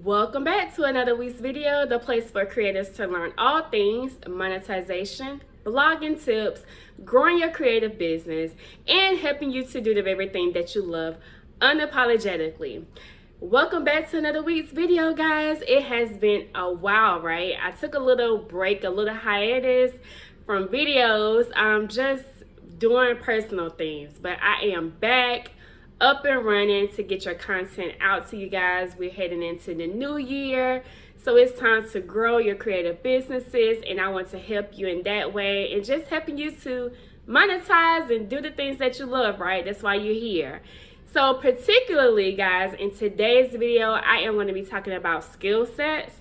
Welcome back to another week's video, the place for creators to learn all things monetization, blogging tips, growing your creative business, and helping you to do the very thing that you love unapologetically. Welcome back to another week's video, guys. It has been a while, right? I took a little break, a little hiatus from videos. I'm just doing personal things, but I am back up and running to get your content out to you guys. We're heading into the new year, so it's time to grow your creative businesses, and I want to help you in that way and just helping you to monetize and do the things that you love, right? That's why you're here. So particularly, guys, in today's video, I am going to be talking about skill sets.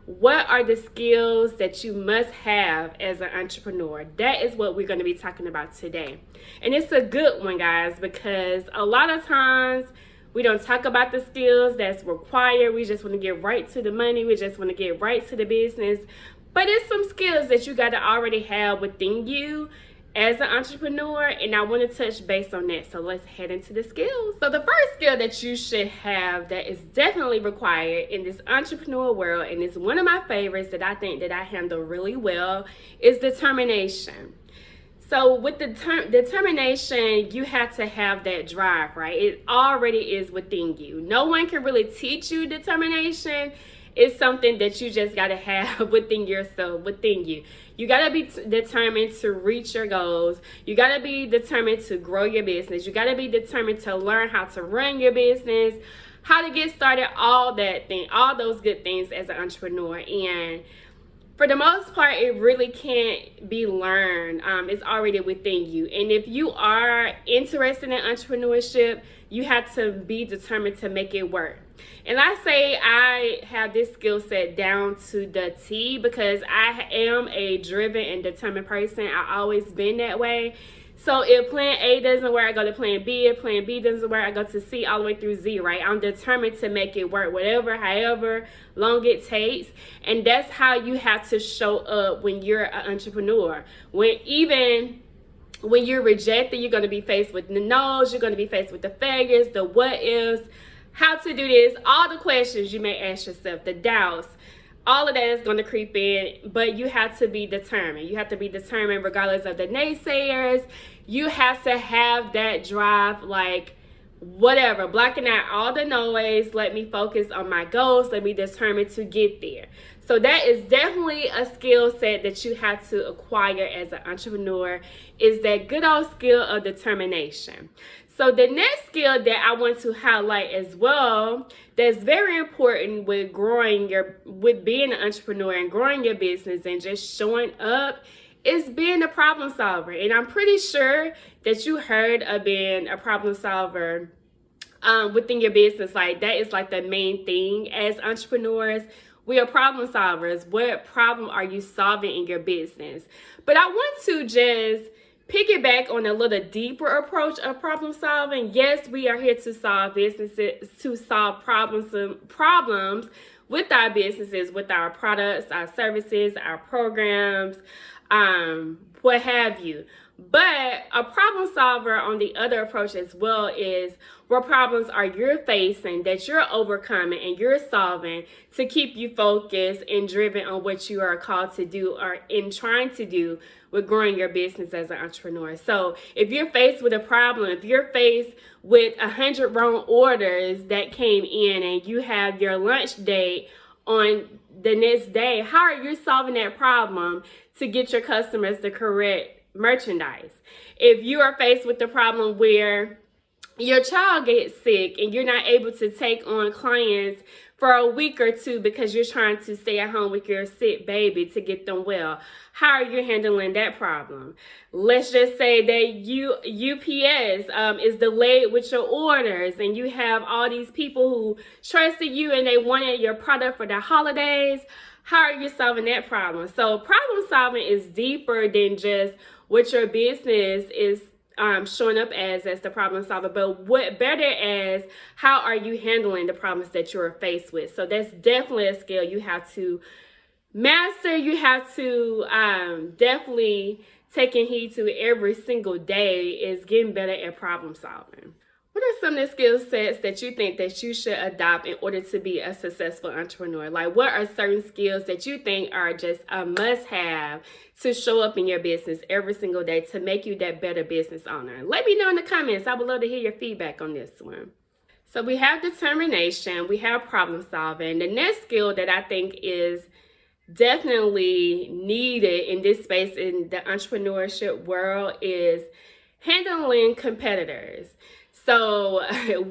What are the skills that you must have as an entrepreneur? That is what we're going to be talking about today. And it's a good one, guys, because a lot of times we don't talk about the skills that's required. We just want to get right to the money. We just want to get right to the business. But it's some skills that you got to already have within you as an entrepreneur, and I want to touch base on that. So let's head into the skills. So the first skill that you should have that is definitely required in this entrepreneur world, and it's one of my favorites that I think that I handle really well, is determination. So with the determination, you have to have that drive, right? It already is within you. No one can really teach you determination. It's something that you just got to have within yourself, within you. You got to be determined to reach your goals. You got to be determined to grow your business. You got to be determined to learn how to run your business, how to get started, all that thing, all those good things as an entrepreneur. And for the most part, it really can't be learned. It's already within you. And if you are interested in entrepreneurship, you have to be determined to make it work. And I say I have this skill set down to the T because I am a driven and determined person. I've always been that way. So if plan A doesn't work, I go to plan B. If plan B doesn't work, I go to C all the way through Z, right? I'm determined to make it work, however long it takes. And that's how you have to show up when you're an entrepreneur. When you're rejected, you're going to be faced with the no's, you're going to be faced with the failures, the what ifs, how to do this, all the questions you may ask yourself, the doubts. All of that is going to creep in, but you have to be determined. You have to be determined regardless of the naysayers. You have to have that drive, like whatever, blocking out all the noise. Let me focus on my goals. Let me determine to get there. So that is definitely a skill set that you have to acquire as an entrepreneur, is that good old skill of determination. So the next skill that I want to highlight as well, that's very important with being an entrepreneur and growing your business and just showing up, is being a problem solver. And I'm pretty sure that you heard of being a problem solver within your business. Like that is like the main thing as entrepreneurs. We are problem solvers. What problem are you solving in your business? But I want to just piggyback on a little deeper approach of problem solving. Yes, we are here to solve problems with our businesses, with our products, our services, our programs, what have you. But a problem solver on the other approach as well is what problems are you facing that you're overcoming and you're solving to keep you focused and driven on what you are called to do or in trying to do with growing your business as an entrepreneur. So if you're faced with a problem, if you're faced with 100 wrong orders that came in and you have your lunch date on the next day, how are you solving that problem to get your customers the correct merchandise? If you are faced with the problem where your child gets sick and you're not able to take on clients for a week or two because you're trying to stay at home with your sick baby to get them well, how are you handling that problem? Let's just say that UPS is delayed with your orders and you have all these people who trusted you and they wanted your product for the holidays. How are you solving that problem? So problem solving is deeper than just what your business is showing up as the problem solver, but what better as how are you handling the problems that you're faced with. So that's definitely a skill you have to master. You have to definitely taking heed to every single day, is getting better at problem solving. What are some of the skill sets that you think that you should adopt in order to be a successful entrepreneur? Like, what are certain skills that you think are just a must-have to show up in your business every single day to make you that better business owner? Let me know in the comments. I would love to hear your feedback on this one. So we have determination, we have problem solving. The next skill that I think is definitely needed in this space in the entrepreneurship world is handling competitors. So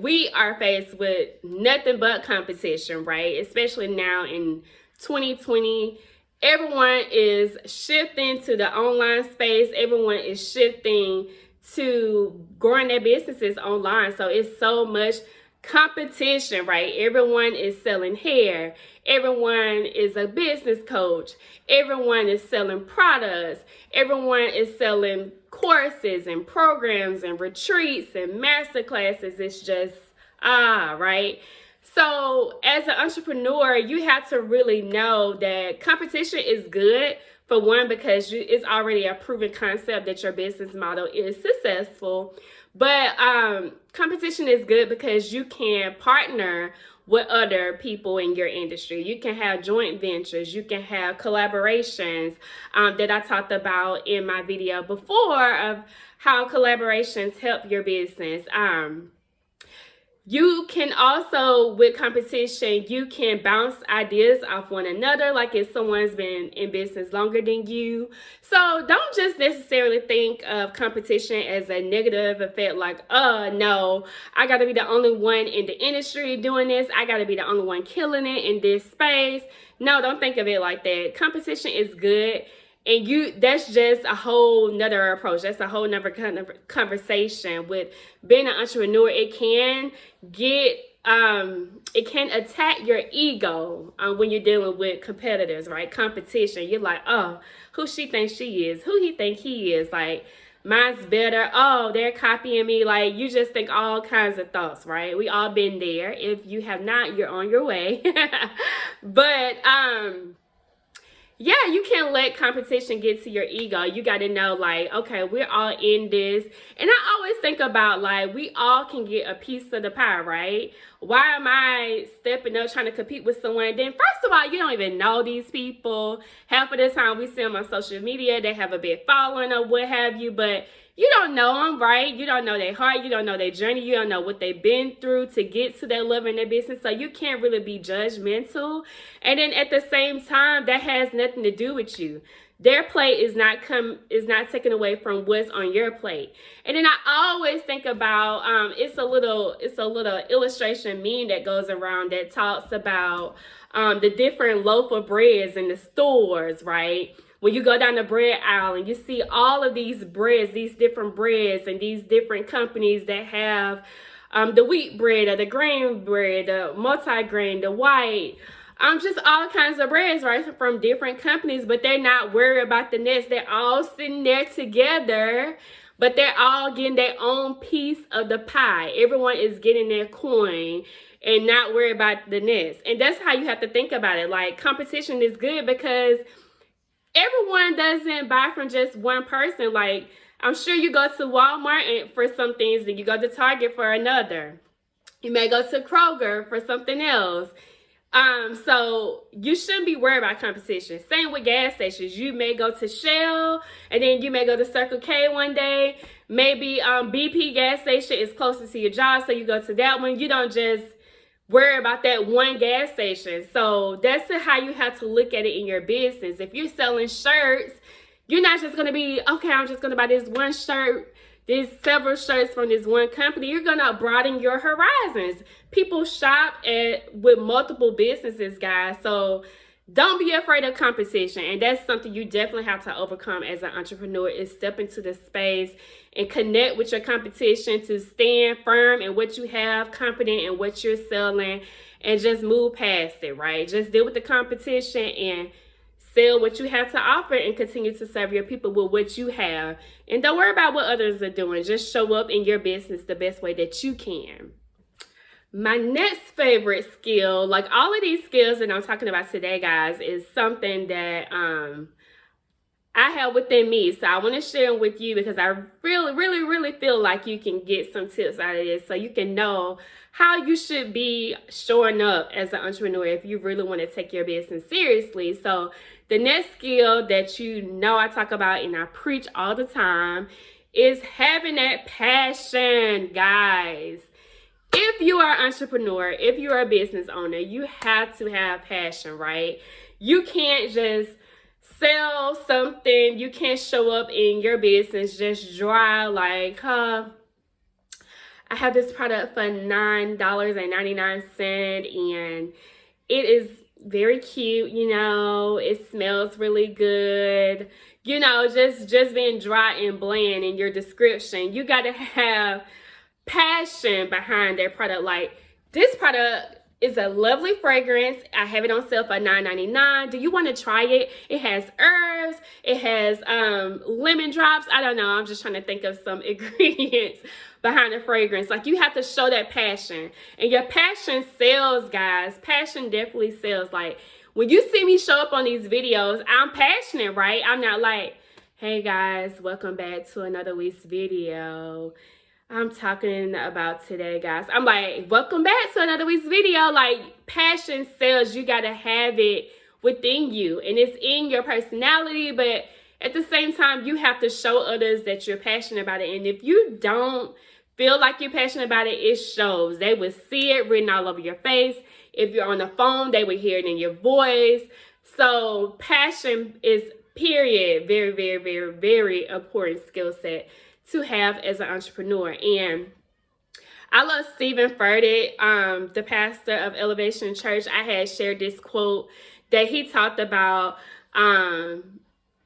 we are faced with nothing but competition, right? Especially now in 2020, everyone is shifting to the online space. Everyone is shifting to growing their businesses online. So it's so much competition, right? Everyone is selling hair. Everyone is a business coach. Everyone is selling products. Everyone is selling courses and programs and retreats and master classes. It's just, right? So as an entrepreneur, you have to really know that competition is good. For one, because it's already a proven concept that your business model is successful. But competition is good because you can partner with other people in your industry. You can have joint ventures. You can have collaborations that I talked about in my video before of how collaborations help your business. You can also, with competition, you can bounce ideas off one another, like if someone's been in business longer than you. So don't just necessarily think of competition as a negative effect, like, no, I got to be the only one in the industry doing this. I got to be the only one killing it in this space. No, don't think of it like that. Competition is good. And that's just a whole nother approach. That's a whole nother kind of conversation. With being an entrepreneur, it can attack your ego when you're dealing with competitors, right? Competition. You're like, oh, who she thinks she is? Who he think he is? Like, mine's better. Oh, they're copying me. Like, you just think all kinds of thoughts, right? We all been there. If you have not, you're on your way. But yeah, you can't let competition get to your ego. You got to know, like, okay, we're all in this. And I always think about, like, we all can get a piece of the pie, right? Why am I stepping up trying to compete with someone? Then, first of all, you don't even know these people. Half of the time we see them on social media. They have a big following or what have you. But you don't know them, right? You don't know their heart. You don't know their journey. You don't know what they've been through to get to that level in their business. So you can't really be judgmental. And then at the same time, that has nothing to do with you. Their plate is not taken away from what's on your plate. And then I always think about it's a little illustration meme that goes around that talks about the different loaf of breads in the stores, right? When you go down the bread aisle and you see all of these breads, these different breads and these different companies that have the wheat bread or the grain bread, the multi-grain, the white, just all kinds of breads, right, from different companies, but they're not worried about the next. They're all sitting there together, but they're all getting their own piece of the pie. Everyone is getting their coin and not worried about the next. And that's how you have to think about it. Like, competition is good because everyone doesn't buy from just one person. Like, I'm sure you go to Walmart for some things, then you go to Target for another. You may go to Kroger for something else. So you shouldn't be worried about competition. Same with gas stations. You may go to Shell and then you may go to Circle K one day. Maybe BP gas station is closest to your job, so you go to that one. You don't just worry about that one gas station. So that's how you have to look at it in your business. If you're selling shirts, you're not just going to be, okay, I'm just going to buy this one shirt, there's several shirts from this one company. You're going to broaden your horizons. People shop with multiple businesses, guys. So don't be afraid of competition. And that's something you definitely have to overcome as an entrepreneur, is step into the space and connect with your competition to stand firm in what you have, confident in what you're selling, and just move past it, right? Just deal with the competition and sell what you have to offer and continue to serve your people with what you have. And don't worry about what others are doing. Just show up in your business the best way that you can. My next favorite skill, like all of these skills that I'm talking about today, guys, is something that I have within me. So I want to share them with you because I really feel like you can get some tips out of this so you can know how you should be showing up as an entrepreneur if you really want to take your business seriously. So the next skill that I talk about and I preach all the time is having that passion, guys. If you are an entrepreneur, if you are a business owner, you have to have passion, right? You can't just sell something. You can't show up in your business just dry like, I have this product for $9.99 and it is very cute, it smells really good. Just being dry and bland in your description. You got to have passion behind that product. Like, this product is a lovely fragrance. I have it on sale for $9.99. Do you want to try it? It has herbs. It has lemon drops. I don't know. I'm just trying to think of some ingredients behind the fragrance. Like, you have to show that passion. And your passion sells, guys. Passion definitely sells. Like, when you see me show up on these videos, I'm passionate, right? I'm not like, hey guys, welcome back to another week's video. I'm talking about today, guys. I'm like, welcome back to another week's video. Like, passion sells. You got to have it within you. And it's in your personality, but at the same time, you have to show others that you're passionate about it. And if you don't feel like you're passionate about it, it shows. They will see it written all over your face. If you're on the phone, they will hear it in your voice. So passion is, period, very important skill set to have as an entrepreneur. And I love Stephen Furtick, the pastor of Elevation Church. I had shared this quote that he talked about,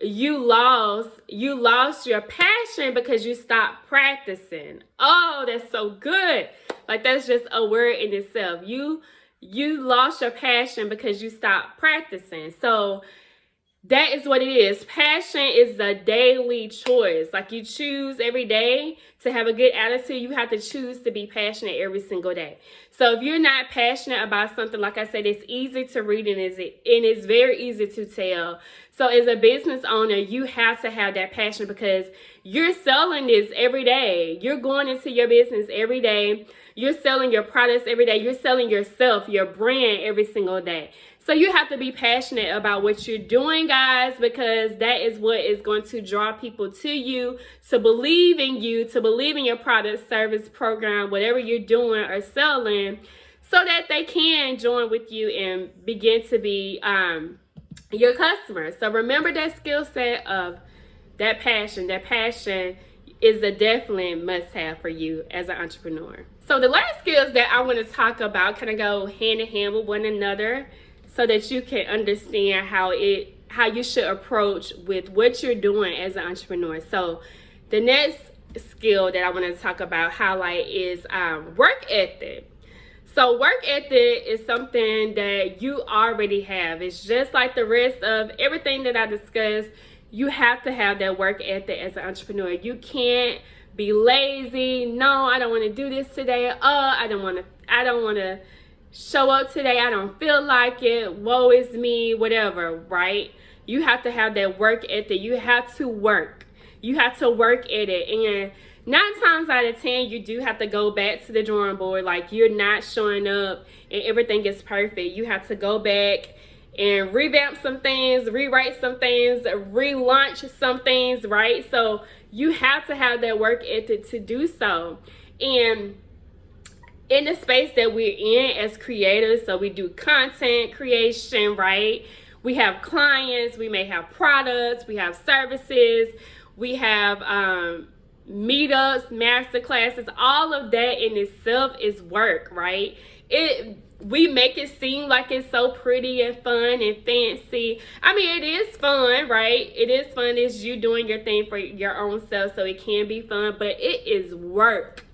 you lost your passion because you stopped practicing. Oh, that's so good. Like, that's just a word in itself. You lost your passion because you stopped practicing. So that is what it is. Passion is a daily choice. Like, you choose every day to have a good attitude. You have to choose to be passionate every single day. So if you're not passionate about something, like I said, it's easy to read and it's very easy to tell. So as a business owner, you have to have that passion because you're selling this every day. You're going into your business every day. You're selling your products every day. You're selling yourself, your brand every single day. So you have to be passionate about what you're doing, guys, because that is what is going to draw people to you, to believe in you, to believe in your product, service, program, whatever you're doing or selling, so that they can join with you and begin to be your customers. So remember that skill set of that passion. That passion is a definitely must-have for you as an entrepreneur. So the last skills that I want to talk about kind of go hand in hand with one another, so that you can understand how you should approach with what you're doing as an entrepreneur. So the next skill that I want to talk about, highlight, is work ethic. So work ethic is something that you already have. It's just like the rest of everything that I discussed. You have to have that work ethic as an entrepreneur. You can't be lazy. No, I don't want to do this today. I don't want to show up today. I don't feel like it. Woe is me, whatever, right? You have to have that work ethic. You have to work. You have to work at it. And 9 times out of 10, you do have to go back to the drawing board. Like, you're not showing up and everything is perfect. You have to go back and revamp some things, rewrite some things, relaunch some things, right? So you have to have that work ethic to do so. And in the space that we're in as creators, so we do content creation, right? We have clients, we may have products, we have services, we have meetups, master classes. All of that in itself is work, right? We make it seem like it's so pretty and fun and fancy. I mean, it is fun, right? It is fun. It's you doing your thing for your own self, so it can be fun, but it is work.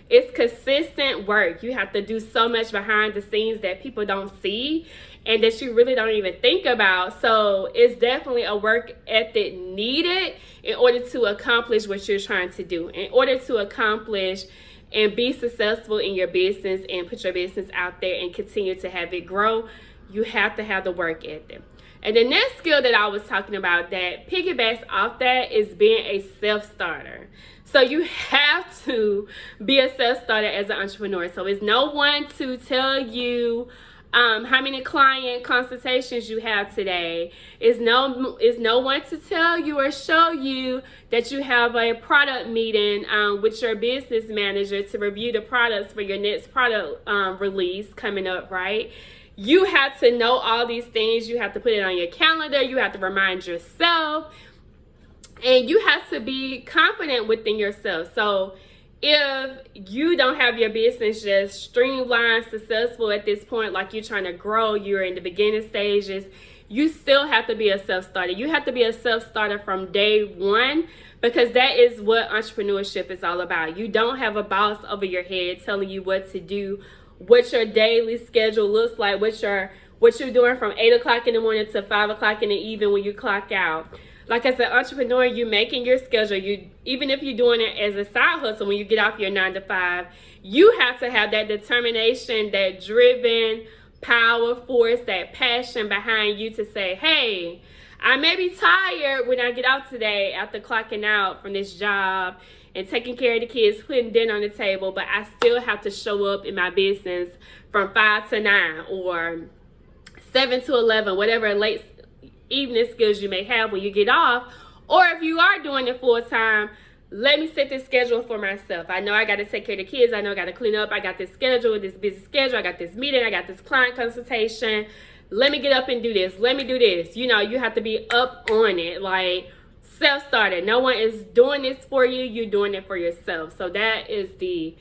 It's consistent work. You have to do so much behind the scenes that people don't see and that you really don't even think about. So it's definitely a work ethic needed in order to accomplish what you're trying to do, in order to accomplish and be successful in your business and put your business out there and continue to have it grow. You have to have the work ethic. And the next skill that I was talking about that piggybacks off that is being a self-starter. So you have to be a self-starter as an entrepreneur. So it's no one to tell you how many client consultations you have today. It's no one to tell you or show you that you have a product meeting with your business manager to review the products for your next product release coming up, right? You have to know all these things. You have to put it on your calendar. You have to remind yourself. And you have to be confident within yourself. So if you don't have your business just streamlined, successful at this point, like you're trying to grow, you're in the beginning stages, you still have to be a self-starter. You have to be a self-starter from day one, because that is what entrepreneurship is all about. You don't have a boss over your head telling you what to do, what your daily schedule looks like, what you're doing from 8 o'clock in the morning to 5 o'clock in the evening when you clock out. Like as an entrepreneur, you're making your schedule. Even if you're doing it as a side hustle, when you get off your 9 to 5, you have to have that determination, that driven power force, that passion behind you to say, hey, I may be tired when I get out today after clocking out from this job and taking care of the kids, putting dinner on the table, but I still have to show up in my business from 5 to 9 or 7 to 11, whatever late evening skills you may have when you get off. Or if you are doing it full time, let me set this schedule for myself. I know I got to take care of the kids. I know I got to clean up. I got this schedule, this busy schedule. I got this meeting. I got this client consultation. Let me get up and do this. Let me do this. You know, you have to be up on it, like self-started. No one is doing this for you. You're doing it for yourself. So that is the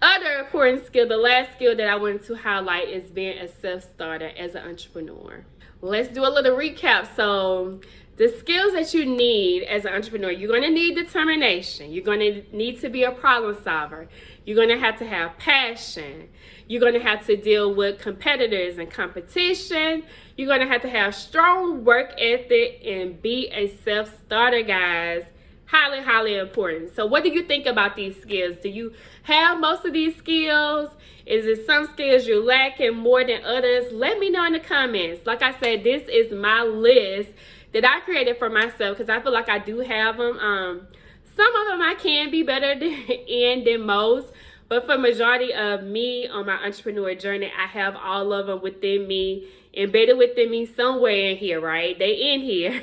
other important skill. The last skill that I wanted to highlight is being a self-starter as an entrepreneur. Let's do a little recap. So the skills that you need as an entrepreneur, you're going to need determination. You're going to need to be a problem solver. You're going to have passion. You're going to have to deal with competitors and competition. You're going to have strong work ethic and be a self-starter, guys. Highly, highly important. So what do you think about these skills? Do you have most of these skills? Is it some skills you're lacking more than others? Let me know in the comments. Like I said, this is my list that I created for myself because I feel like I do have them. Some of them I can be better than most, but for majority of me on my entrepreneur journey, I have all of them within me, embedded within me somewhere in here, right? They in here.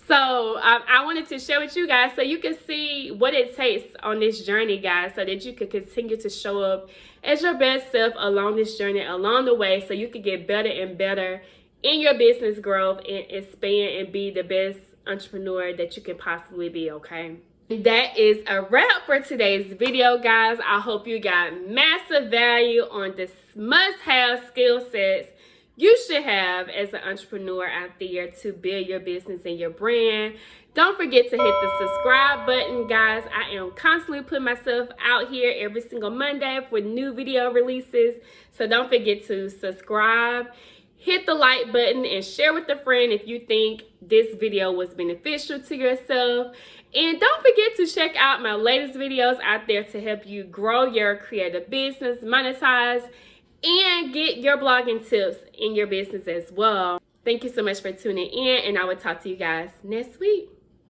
So I wanted to share with you guys so you can see what it takes on this journey, guys, so that you can continue to show up as your best self along this journey, along the way, so you can get better and better in your business growth and expand and be the best entrepreneur that you can possibly be, okay? That is a wrap for today's video, guys. I hope you got massive value on this must-have skill sets you should have as an entrepreneur out there to build your business and your brand. Don't forget to hit the subscribe button, guys. I am constantly putting myself out here every single Monday for new video releases. So don't forget to subscribe, hit the like button, and share with a friend if you think this video was beneficial to yourself. And don't forget to check out my latest videos out there to help you grow your creative business, monetize, and get your blogging tips in your business as well. Thank you so much for tuning in, and I will talk to you guys next week.